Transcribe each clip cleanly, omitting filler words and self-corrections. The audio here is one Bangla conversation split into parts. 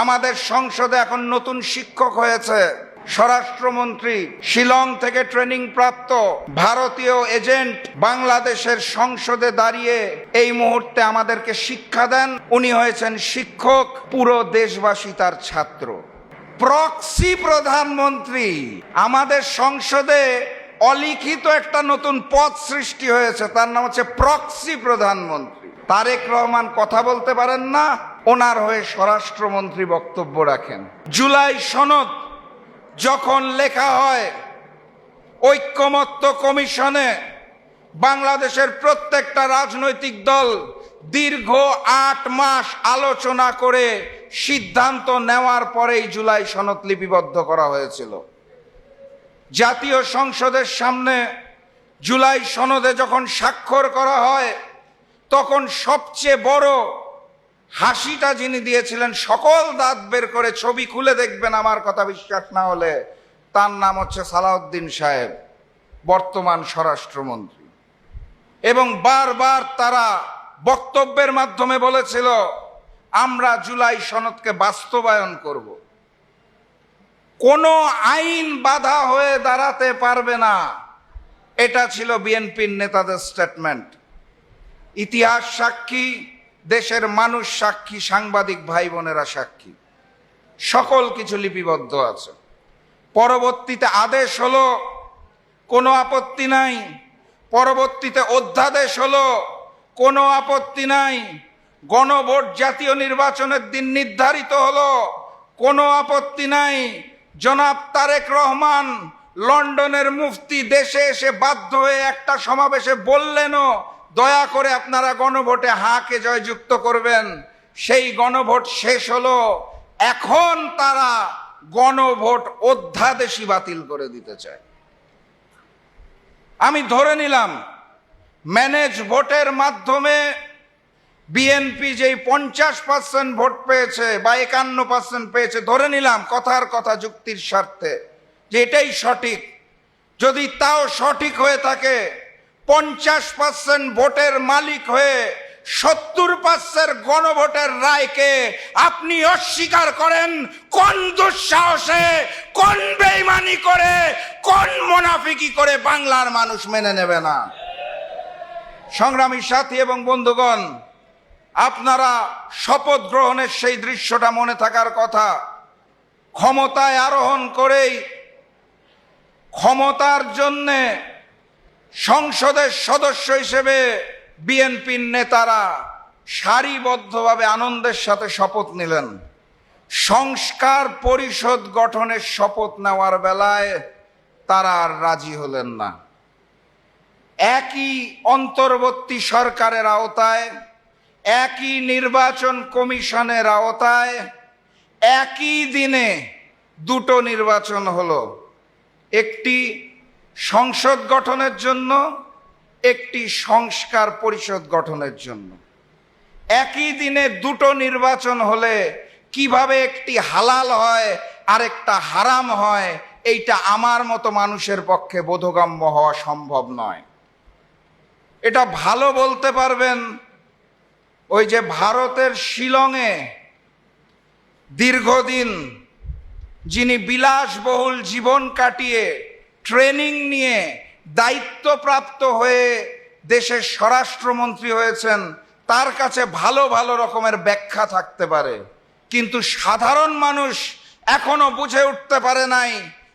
আমাদের সংসদে এখন নতুন শিক্ষক হয়েছে স্বরাষ্ট্রমন্ত্রী, শিলং থেকে ট্রেনিং প্রাপ্ত ভারতীয় এজেন্ট বাংলাদেশের সংসদে দাঁড়িয়ে এই মুহূর্তে আমাদেরকে শিক্ষা দেন। উনি হয়েছেন শিক্ষক, পুরো দেশবাসী তার ছাত্র। প্রক্সি প্রধানমন্ত্রী, আমাদের সংসদে অলিখিত একটা নতুন পদ সৃষ্টি হয়েছে, তার নাম হচ্ছে প্রক্সি প্রধানমন্ত্রী। তারেক রহমান কথা বলতে পারেন না, ওনার হয়ে স্বরাষ্ট্রমন্ত্রী বক্তব্য রাখেন। জুলাই সনদ যখন লেখা হয়, ঐক্যমত্য কমিশনে বাংলাদেশের প্রত্যেকটা রাজনৈতিক দল দীর্ঘ 8 মাস আলোচনা করে সিদ্ধান্ত নেওয়ার পরেই জুলাই সনদ লিপিবদ্ধ করা হয়েছিল। জাতীয় সংসদের সামনে জুলাই সনদে যখন স্বাক্ষর করা হয়, তখন সবচেয়ে বড় হাসিটা যিনি দিয়েছিলেন, সকল দাঁত বের করে ছবি খুলে দেখবেন আমার কথা বিশ্বাস না হলে, তার নাম হচ্ছে সালাউদ্দিন সাহেব, বর্তমান স্বরাষ্ট্রমন্ত্রী। এবং বারবার তারা বক্তব্যের মাধ্যমে বলেছিল আমরা জুলাই সনদকে বাস্তবায়ন করব। কোনো আইন বাধা হয়ে দাঁড়াতে পারবে না, এটা ছিল বিএনপির নেতাদের স্টেটমেন্ট। ইতিহাস সাক্ষী, দেশের মানুষ সাক্ষী, সাংবাদিক ভাই বোনেরা সাক্ষী, সকল কিছু লিপিবদ্ধ আছে। পরবর্তীতে আদেশ হলো কোনো আপত্তি নাই, পরবর্তীতে অধ্যাদেশ হলো কোনো আপত্তি নাই, গণভোট জাতীয় নির্বাচনের দিন নির্ধারিত হলো কোনো আপত্তি নাই। জনাব তারেক রহমান লন্ডনের মুফতি দেশে এসে বাধ্য হয়ে একটা সমাবেশে বললেনও, দয়া করে আপনারা গণভোটে হাকে জয়যুক্ত করবেন। সেই গণভোট শেষ হলো, এখন তারা গণভোট অধ্যাদেশই বাতিল করে দিতে চায়। আমি ধরে নিলাম ম্যানেজ ভোটের মাধ্যমে বিএনপি যেই 50% ভোট পেয়েছে বা 51% পেয়েছে, ধরে নিলাম কথার কথা যুক্তির স্বার্থে যে এটাই সঠিক। যদি তাও সঠিক হয়ে থাকে, 50% ভোটের মালিক হয়ে 70% গণভোটের রায়কে আপনি অস্বীকার করেন, কোন দুঃসাহসে, কোন বেঈমানি করে, কোন মুনাফিকি করে বাংলার মানুষ মেনে নেবে না? সংগ্রামী সাথী এবং বন্ধুগণ, আপনারা শপথ গ্রহণের সেই দৃশ্যটা মনে থাকার কথা। ক্ষমতায় আরোহণ করেই ক্ষমতার জন্যে সংসদের সদস্য হিসেবে বিএনপির নেতারা সারিবদ্ধভাবে আনন্দের সাথে শপথ নিলেন। সংস্কার পরিষদ গঠনের শপথ নেওয়ার বেলায় তারা আর রাজি হলেন না। একই অন্তর্বর্তী সরকারের আওতায়, একই নির্বাচন কমিশনের আওতায় একই দিনে দুটো নির্বাচন হলো, একটি সংসদ গঠনের জন্য, একটি সংস্কার পরিষদ গঠনের জন্য। একই দিনে দুটো নির্বাচন হলে কিভাবে একটি হালাল হয় আর একটা হারাম হয়, এইটা আমার মতো মানুষের পক্ষে বোধগম্য হওয়া সম্ভব নয়। এটা ভালো বলতে পারবেন ওই যে ভারতের শিলংয়ে দীর্ঘদিন যিনি বিলাসবহুল জীবন কাটিয়ে ট্রেনিং নিয়ে দায়িত্বপ্রাপ্ত হয়ে দেশের স্বরাষ্ট্রমন্ত্রী হয়েছেন, তার কাছে ভালো ভালো রকমের ব্যাখ্যা থাকতে পারে, কিন্তু সাধারণ মানুষ এখনো বুঝে উঠতে পারে নাই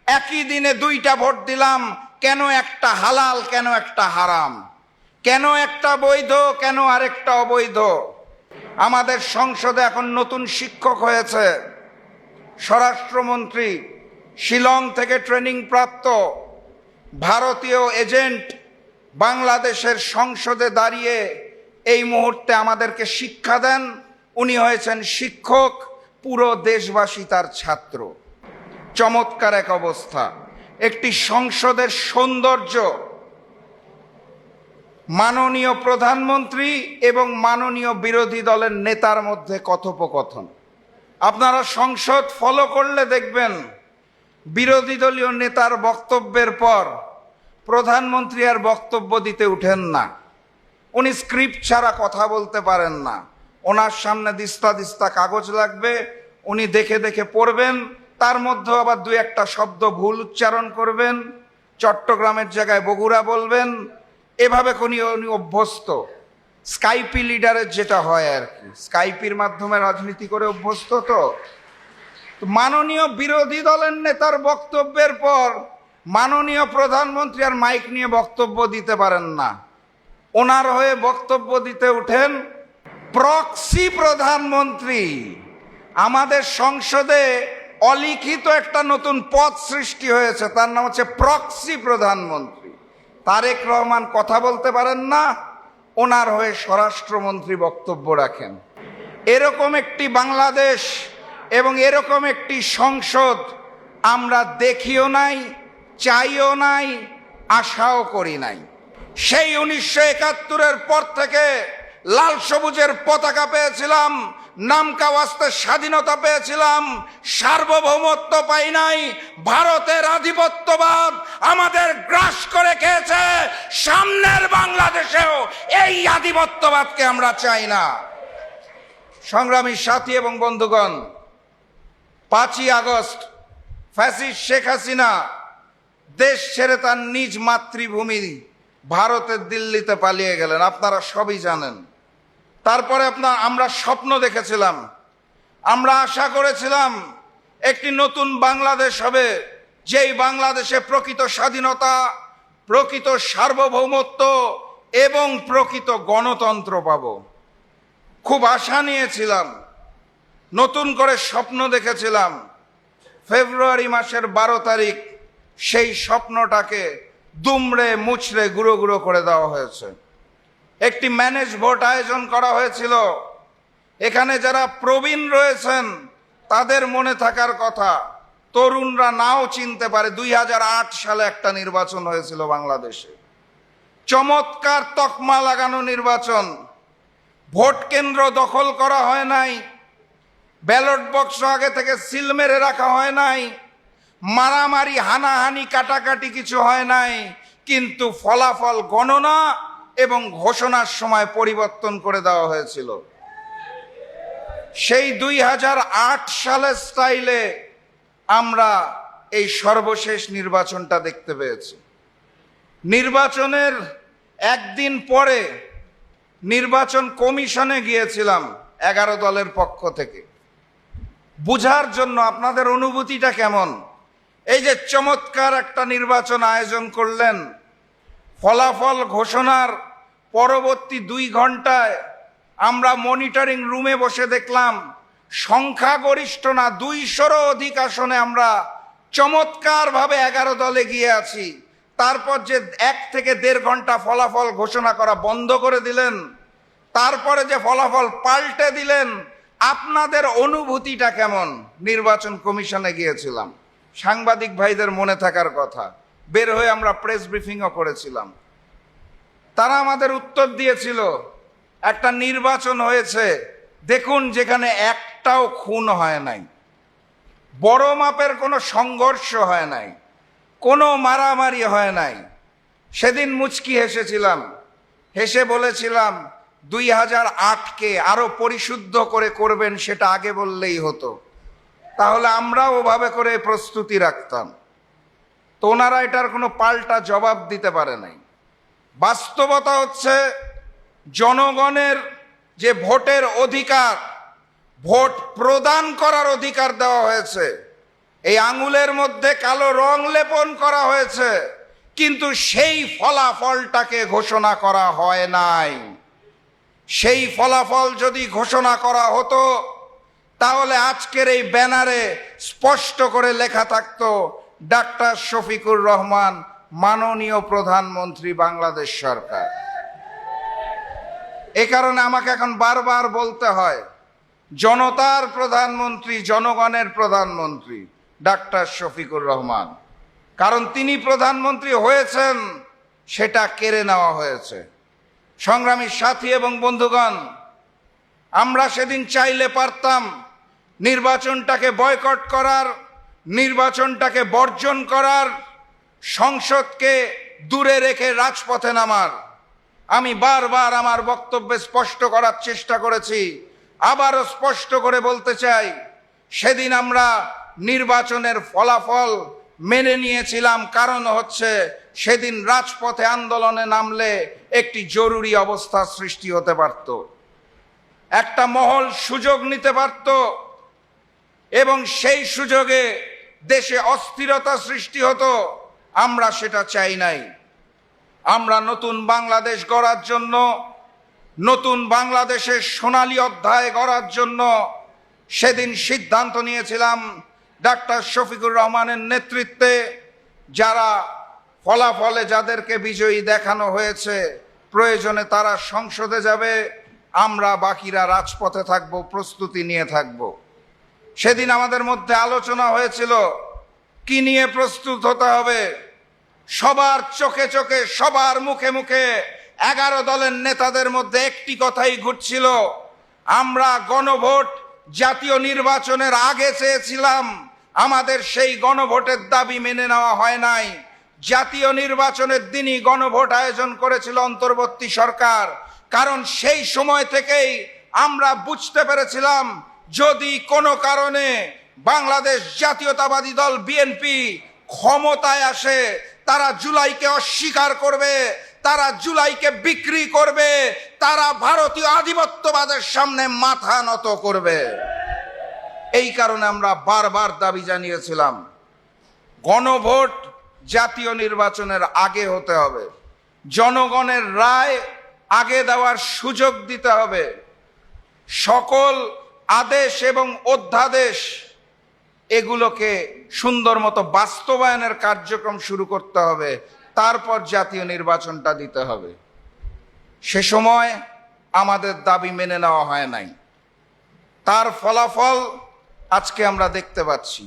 একই দিনে দুইটা ভোট দিলাম, কেন একটা হালাল, কেন একটা হারাম, কেন একটা বৈধ, কেন আরেকটা অবৈধ। আমাদের সংসদে এখন নতুন শিক্ষক হয়েছে স্বরাষ্ট্রমন্ত্রী, শিলং থেকে ট্রেনিং প্রাপ্ত ভারতীয় এজেন্ট বাংলাদেশের সংসদে দাঁড়িয়ে এই মুহূর্তে আমাদেরকে শিক্ষা দেন। উনি হয়েছেন শিক্ষক, পুরো দেশবাসী তার ছাত্র। চমৎকার এক অবস্থা। একটি সংসদের সৌন্দর্য মাননীয় প্রধানমন্ত্রী এবং মাননীয় বিরোধী দলের নেতার মধ্যে কথোপকথন। আপনারা সংসদ ফলো করলে দেখবেন বিরোধী দলীয় নেতার বক্তব্যের পর প্রধানমন্ত্রী আর বক্তব্য দিতে উঠেন না। উনি স্ক্রিপ্ট ছাড়া কথা বলতে পারেন না। ওনার সামনে দিস্তা দিস্তা কাগজ লাগবে, উনি দেখে দেখে পড়বেন, তার মধ্যে আবার দু একটা শব্দ ভুল উচ্চারণ করবেন, চট্টগ্রামের জায়গায় বগুড়া বলবেন, এভাবে উনি অভ্যস্ত। স্কাইপি লিডারের যেটা হয় আর কি, স্কাইপির মাধ্যমে রাজনীতি করে অভ্যস্ত। তো মাননীয় বিরোধী দলের নেতার বক্তব্যের পর মাননীয় প্রধানমন্ত্রী আর মাইক নিয়ে বক্তব্য দিতে পারেন না, ওনার হয়ে বক্তব্য দিতে উঠেন প্রক্সি প্রধানমন্ত্রী। আমাদের সংসদে অলিখিত একটা নতুন পদ সৃষ্টি হয়েছে, তার নাম হচ্ছে প্রক্সি প্রধানমন্ত্রী। তারেক রহমান কথা বলতে পারেন না, ওনার হয়ে স্বরাষ্ট্রমন্ত্রী বক্তব্য রাখেন। এরকম একটি বাংলাদেশ এবং এরকম একটি সংসদ আমরা দেখিও নাই, চাইও নাই, আশাও করি নাই। সেই 1971-এর পর থেকে লাল সবুজের পতাকা পেয়েছিলাম, নামকা ওয়াস্তে স্বাধীনতা পেয়েছিলাম, সার্বভৌমত্ব পাই নাই। ভারতের আধিপত্যবাদ আমাদের গ্রাস করে খেয়েছে। সামনের বাংলাদেশেও এই আধিপত্যবাদকে আমরা চাই না। সংগ্রামী সাথী এবং বন্ধুগণ, 5ই আগস্ট ফ্যাসিস্ট শেখ হাসিনা দেশ ছেড়ে তার নিজ মাতৃভূমি ভারতের দিল্লিতে পালিয়ে গেলেন, আপনারা সবই জানেন। তারপরে আমরা স্বপ্ন দেখেছিলাম, আমরা আশা করেছিলাম একটি নতুন বাংলাদেশ হবে, যেই বাংলাদেশে প্রকৃত স্বাধীনতা, প্রকৃত সার্বভৌমত্ব এবং প্রকৃত গণতন্ত্র পাব। খুব আশা নিয়েছিলাম, নতুন করে স্বপ্ন দেখেছিলাম। ফেব্রুয়ারি মাসের 12 তারিখ সেই স্বপ্নটাকে দুমড়ে মুচড়ে গুঁড়ো গুঁড়ো করে দেওয়া হয়েছে। একটি ম্যানেজ ভোট আয়োজন করা হয়েছিল। এখানে যারা প্রবীণ রয়েছেন তাদের মনে থাকার কথা, তরুণরা নাও চিনতে পারে, 2008 সালে একটা নির্বাচন হয়েছিল বাংলাদেশে। চমৎকার তকমা লাগানো নির্বাচন, ভোট কেন্দ্র দখল করা হয় নাই, ব্যালট বক্স আগে থেকে সিল মেরে রাখা হয় নাই, মারামারি হানাহানি কাটাকাটি কিছু হয় নাই, কিন্তু ফলাফল গণনা এবং ঘোষণার সময় পরিবর্তন করে দেওয়া হয়েছিল। সেই 2008 সালের স্টাইলে আমরা এই সর্বশেষ নির্বাচনটা দেখতে পেয়েছি। নির্বাচনের একদিন পরে নির্বাচন কমিশনে গিয়েছিলাম 11 দলের পক্ষ থেকে, বুঝার জন্য আপনাদের অনুভূতিটা কেমন। এই যে চমৎকার একটা নির্বাচন আয়োজন করলেন, ফলাফল ঘোষণার পরবর্তী 2 ঘন্টায় আমরা মনিটরিং রুমে বসে দেখলাম সংখ্যাগরিষ্ঠ না 200-রও অধিক আসনে আমরা চমৎকারভাবে 11 দলে গিয়ে আছি। তারপর যে 1 থেকে 1.5 ঘন্টা ফলাফল ঘোষণা করা বন্ধ করে দিলেন, তারপরে যে ফলাফল পাল্টে দিলেন, আপনাদের অনুভূতিটা কেমন? নির্বাচন কমিশনে গিয়েছিলাম, সাংবাদিক ভাইদের মনে থাকার কথা, বের হয়ে আমরা প্রেস ব্রিফিংও করেছিলাম। তারা আমাদের উত্তর দিয়েছিল, একটা নির্বাচন হয়েছে দেখুন যেখানে একটাও খুন হয় নাই, বড় মাপের কোনো সংঘর্ষ হয় নাই, কোনো মারামারি হয় নাই। সেদিন মুচকি হেসেছিলাম, হেসে বলেছিলাম 2008-কে আরো পরিশুদ্ধ করে করবেন, সেটা আগে বললেই হতো, তাহলে আমরাও ওভাবে করে প্রস্তুতি রাখতাম। তো ওনারা এটার কোনো পাল্টা জবাব দিতে পারে নাই। বাস্তবতা হচ্ছে জনগণের যে ভোটের অধিকার, ভোট প্রদান করার অধিকার দেওয়া হয়েছে, এই আঙুলের মধ্যে কালো রং লেপন করা হয়েছে, কিন্তু সেই ফলাফলটাকে ঘোষণা করা হয় নাই। সেই ফলাফল যদি ঘোষণা করা হতো তাহলে আজকের এই ব্যানারে স্পষ্ট করে লেখা থাকতো ডাক্তার শফিকুর রহমান, মাননীয় প্রধানমন্ত্রী, বাংলাদেশ সরকার। এ কারণে আমাকে এখন বারবার বলতে হয়, জনতার প্রধানমন্ত্রী, জনগণের প্রধানমন্ত্রী ডাক্তার শফিকুর রহমান, কারণ তিনি প্রধানমন্ত্রী হয়েছেন সেটা কেড়ে নেওয়া হয়েছে। সংগ্রামী সাথী এবং বন্ধুগণ, আমরা সেদিন চাইলে পারতাম নির্বাচনটাকে বয়কট করার, নির্বাচনটাকে বর্জন করার, সংসদকে দূরে রেখে রাজপথে নামার। আমি বারবার আমার বক্তব্যে স্পষ্ট করার চেষ্টা করেছি, আবারও স্পষ্ট করে বলতে চাই, সেদিন আমরা নির্বাচনের ফলাফল মেনে নিয়েছিলাম, কারণ হচ্ছে সেদিন রাজপথে আন্দোলনে নামলে একটি জরুরি অবস্থা সৃষ্টি হতে পারত, একটা মহল সুযোগ নিতে পারত এবং সেই সুযোগে দেশে অস্থিরতা সৃষ্টি হতো। আমরা সেটা চাই নাই। আমরা নতুন বাংলাদেশ গড়ার জন্য, নতুন বাংলাদেশের সোনালী অধ্যায় গড়ার জন্য সেদিন সিদ্ধান্ত নিয়েছিলাম ডাক্তার শফিকুর রহমানের নেতৃত্বে, যারা ফলাফলে যাদেরকে বিজয়ী দেখানো হয়েছে প্রয়োজনে তারা সংসদে যাবে, আমরা বাকিরা রাজপথে থাকব, প্রস্তুতি নিয়ে থাকব। সেদিন আমাদের মধ্যে আলোচনা হয়েছিল কি নিয়ে প্রস্তুত হতে হবে। সবার চোখে চোখে, সবার মুখে মুখে 11 দলের নেতাদের মধ্যে একটি কথাই ঘুরছিল, আমরা গণভোট জাতীয় নির্বাচনের আগে চেয়েছিলাম, আমাদের সেই গণভোটের দাবি মেনে নেওয়া হয় নাই। জাতীয় নির্বাচনের দিনই গণভোট আয়োজন করেছিল অন্তর্বর্তী সরকার, কারণ সেই সময় থেকেই আমরা বুঝতে পেরেছিলাম যদি কোনো কারণে বাংলাদেশ জাতীয়তাবাদী দল বিএনপি ক্ষমতায় আসে, তারা জুলাইকে অস্বীকার করবে, তারা জুলাইকে বিক্রি করবে, তারা ভারতীয় আধিপত্যবাদের সামনে মাথা নত করবে। এই কারণে আমরা বারবার দাবি জানিয়েছিলাম গণভোট জাতীয় নির্বাচনের আগে হতে হবে, জনগণের রায় আগে দেওয়ার সুযোগ দিতে হবে, সকল আদেশ এবং অধ্যাদেশ এগুলোকে সুন্দর মতো বাস্তবায়নের কার্যক্রম শুরু করতে হবে, তারপর জাতীয় নির্বাচনটা দিতে হবে। সে সময় আমাদের দাবি মেনে নেওয়া হয় নাই। তার ফলাফল আজকে আমরা দেখতে পাচ্ছি।